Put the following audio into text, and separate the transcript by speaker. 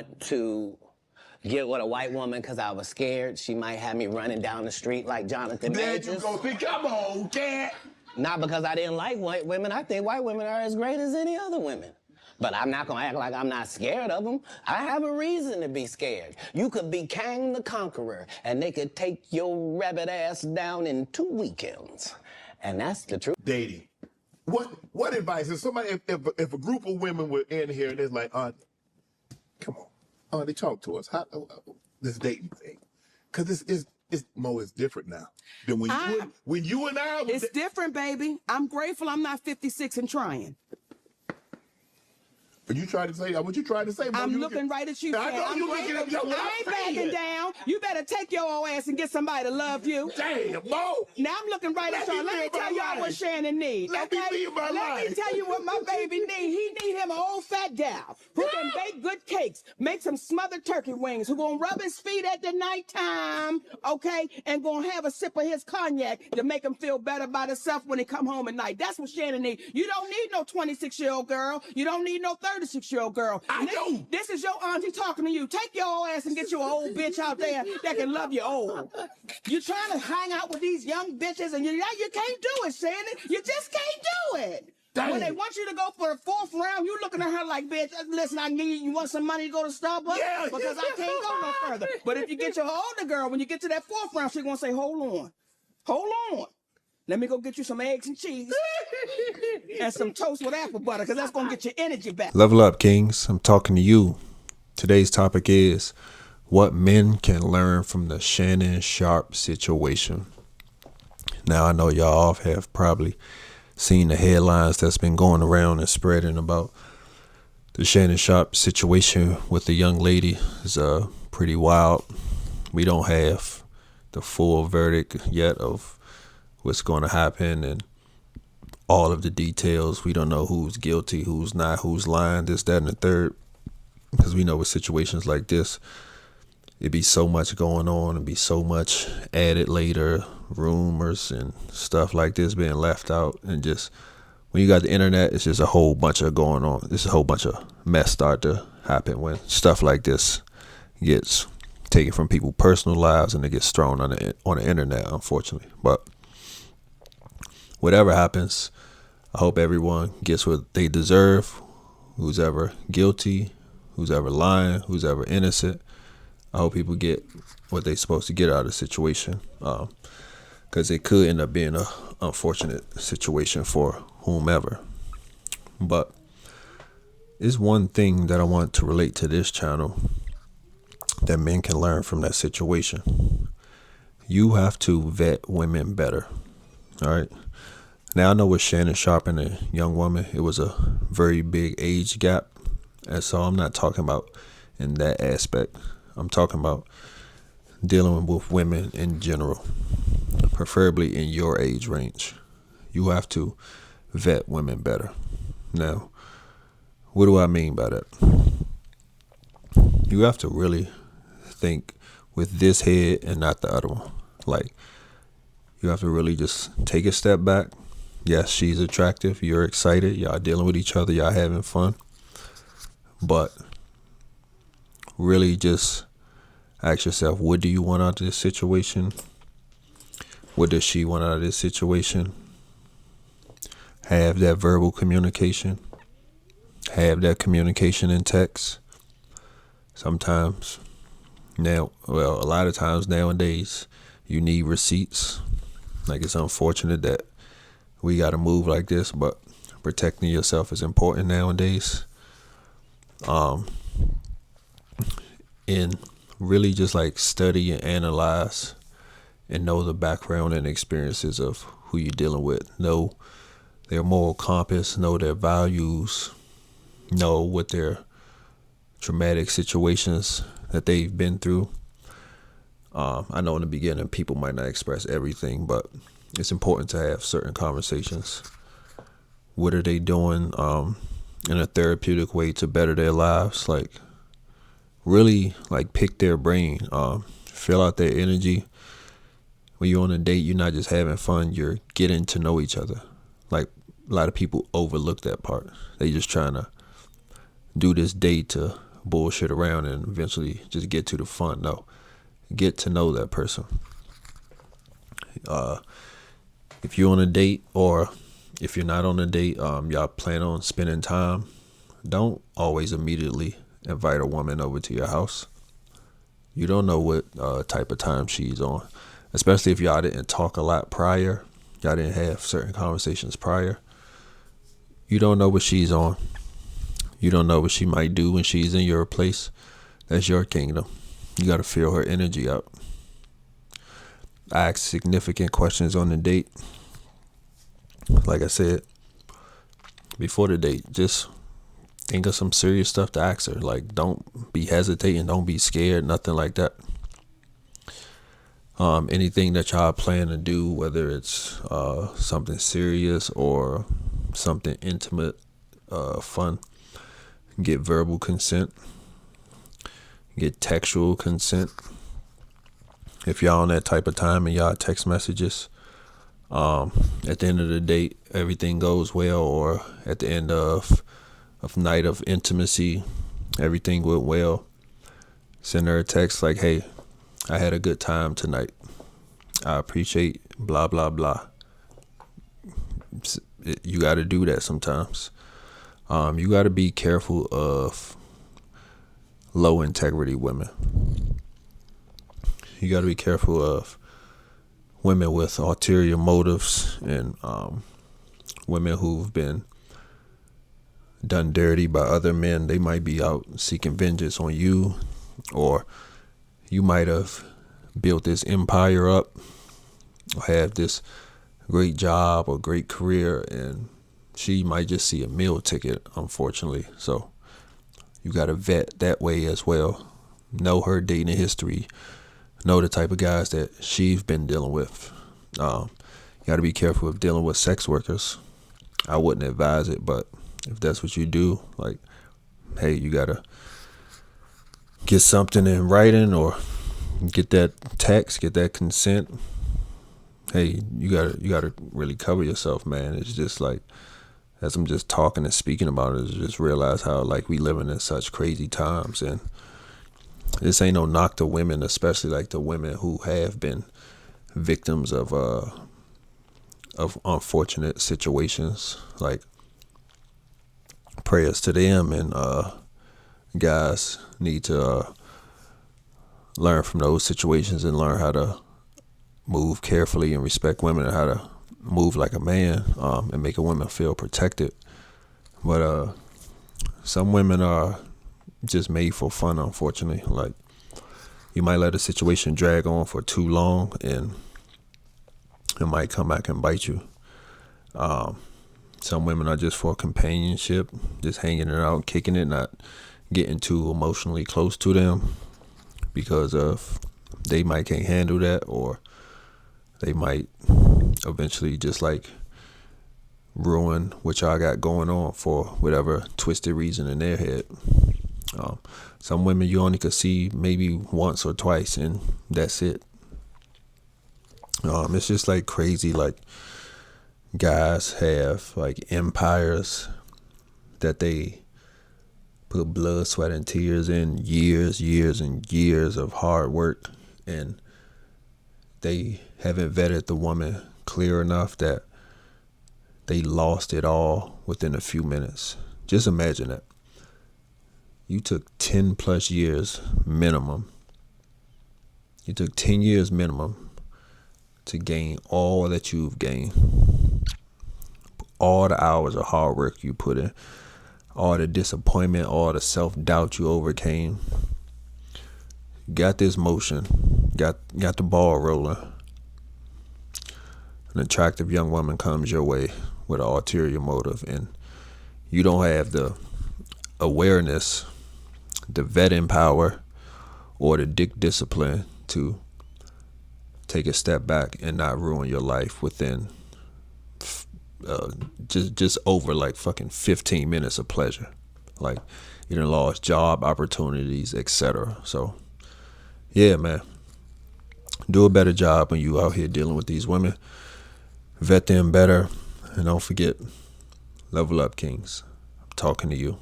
Speaker 1: want to get with a white woman because I was scared she might have me running down the street like Jonathan Majors.
Speaker 2: There you go. Come on, Katt.
Speaker 1: Not because I didn't like white women. I think white women are as great as any other women. But I'm not gonna act like I'm not scared of them. I have a reason to be scared. You could be Kang the Conqueror, and they could take your rabbit ass down in 2 weekends. And that's the truth.
Speaker 2: Dating. What advice? If somebody, if a group of women were in here and it's like, come on, they talk to us. How this dating thing? Because it's Mo is different now than when you and I.
Speaker 3: It's different, baby. I'm grateful I'm not 56 and trying.
Speaker 2: Are you trying to say what you trying to say? Mo?
Speaker 3: I'm looking right at you.
Speaker 2: I know you looking at me.
Speaker 3: I ain't backing down. You better take your old ass and get somebody to love you.
Speaker 2: Damn, Mo.
Speaker 3: Now I'm looking right at y'all. Let me tell y'all what Shannon needs.
Speaker 2: Let me
Speaker 3: tell you what my baby needs. He need him an old fat gal who can bake good cakes, make some smothered turkey wings, who gonna rub his feet at the nighttime, okay, and gonna have a sip of his cognac to make him feel better about himself when he come home at night. That's what Shannon needs. You don't need no 26-year-old girl. You don't need no 36-year-old girl.
Speaker 2: I know.
Speaker 3: This is your auntie talking to you. Take your old ass and get you an old bitch out there that can love you old. You're trying to hang out with these young bitches and you can't do it, Shannon. You just can't do it.
Speaker 2: Dang.
Speaker 3: When they want you to go for the 4th round, you looking at her like, bitch, listen, you want some money to go to Starbucks?
Speaker 2: Yeah,
Speaker 3: because I can't go no further. But if you get your older girl, when you get to that 4th round, she's going to say, hold on. Let me go get you some eggs and cheese and some toast with apple butter, because that's going to get your energy back.
Speaker 4: Level up, kings. I'm talking to you. Today's topic is what men can learn from the Shannon Sharpe situation. Now, I know y'all have probably seen the headlines that's been going around and spreading about the Shannon Sharpe situation with the young lady. Is pretty wild. We don't have the full verdict yet of what's going to happen and all of the details. We don't know who's guilty, who's not, who's lying, this, that, and the third. Because we know with situations like this, it'd be so much going on and be so much added later, rumors and stuff like this being left out. And just when you got the internet, it's just a whole bunch of going on. It's a whole bunch of mess start to happen when stuff like this gets taken from people's personal lives and it gets thrown on the internet, unfortunately. But whatever happens, I hope everyone gets what they deserve. Who's ever guilty, who's ever lying, who's ever innocent. I hope people get what they're supposed to get out of the situation, because it could end up being an unfortunate situation for whomever. But there's one thing that I want to relate to this channel that men can learn from that situation. You have to vet women better. All right. Now, I know with Shannon Sharpe and a young woman, it was a very big age gap. And so I'm not talking about in that aspect. I'm talking about dealing with women in general, preferably in your age range. You have to vet women better. Now, what do I mean by that? You have to really think with this head and not the other one. Like, you have to really just take a step back. Yes, she's attractive. You're excited. Y'all dealing with each other. Y'all having fun. But really just ask yourself, what do you want out of this situation? What does she want out of this situation? Have that verbal communication. Have that communication in text. Sometimes, a lot of times nowadays, you need receipts. Like, it's unfortunate that we got to move like this, but protecting yourself is important nowadays. And really just like study and analyze and know the background and experiences of who you're dealing with. Know their moral compass, know their values, know what their traumatic situations that they've been through. I know in the beginning people might not express everything, but it's important to have certain conversations. What are they doing in a therapeutic way to better their lives? Like, really, like, pick their brain. Fill out their energy. When you're on a date, you're not just having fun. You're getting to know each other. Like, a lot of people overlook that part. They just trying to do this date to bullshit around and eventually just get to the fun. No, get to know that person. If you're on a date, or if you're not on a date, y'all plan on spending time, don't always immediately invite a woman over to your house. You don't know what type of time she's on, especially if y'all didn't talk a lot prior. Y'all didn't have certain conversations prior. You don't know what she's on. You don't know what she might do when she's in your place. That's your kingdom. You got to feel her energy out. Ask significant questions on the date. Like I said, before the date, just think of some serious stuff to ask her. Like, don't be hesitating. Don't be scared. Nothing like that. Anything that y'all plan to do, whether it's something serious or something intimate, fun, get verbal consent, get textual consent. If y'all on that type of time and y'all text messages, at the end of the date, everything goes well, or at the end of night of intimacy, everything went well, send her a text like, hey, I had a good time tonight. I appreciate blah, blah, blah. You got to do that sometimes. You got to be careful of low integrity women. You got to be careful of women with ulterior motives, and women who've been done dirty by other men. They might be out seeking vengeance on you, or you might have built this empire up, or have this great job or great career, and she might just see a meal ticket, unfortunately. So you got to vet that way as well. Know her dating history. Know the type of guys that she's been dealing with. You got to be careful of dealing with sex workers. I wouldn't advise it, but if that's what you do, like, hey, you got to get something in writing, or get that text, get that consent. Hey, you gotta really cover yourself, man. It's just like, as I'm just talking and speaking about it, I just realize how, like, we living in such crazy times, and this ain't no knock to women, especially like the women who have been victims of unfortunate situations. Like, prayers to them, and guys need to learn from those situations and learn how to move carefully and respect women, and how to move like a man, and make a woman feel protected. But some women are just made for fun, unfortunately. Like, you might let a situation drag on for too long, and it might come back and bite you. Some women are just for companionship, just hanging it out, kicking it, not getting too emotionally close to them, because of they might can't handle that, or they might eventually just like ruin what y'all got going on for whatever twisted reason in their head. Some women you only could see maybe once or twice, and that's it. It's just like crazy. Like, guys have like empires that they put blood, sweat, and tears in, years and years of hard work, and they haven't vetted the woman clear enough that they lost it all within a few minutes. Just imagine that. You took 10 plus years minimum. You took 10 years minimum to gain all that you've gained. All the hours of hard work you put in, all the disappointment, all the self-doubt you overcame. Got this motion, got the ball rolling. An attractive young woman comes your way with an ulterior motive, and you don't have the awareness, the vetting power, or the dick discipline to take a step back and not ruin your life within just over like fucking 15 minutes of pleasure. Like, you done lost job opportunities, etc. So yeah, man, do a better job when you out here dealing with these women. Vet them better, and don't forget, level up, kings. I'm talking to you.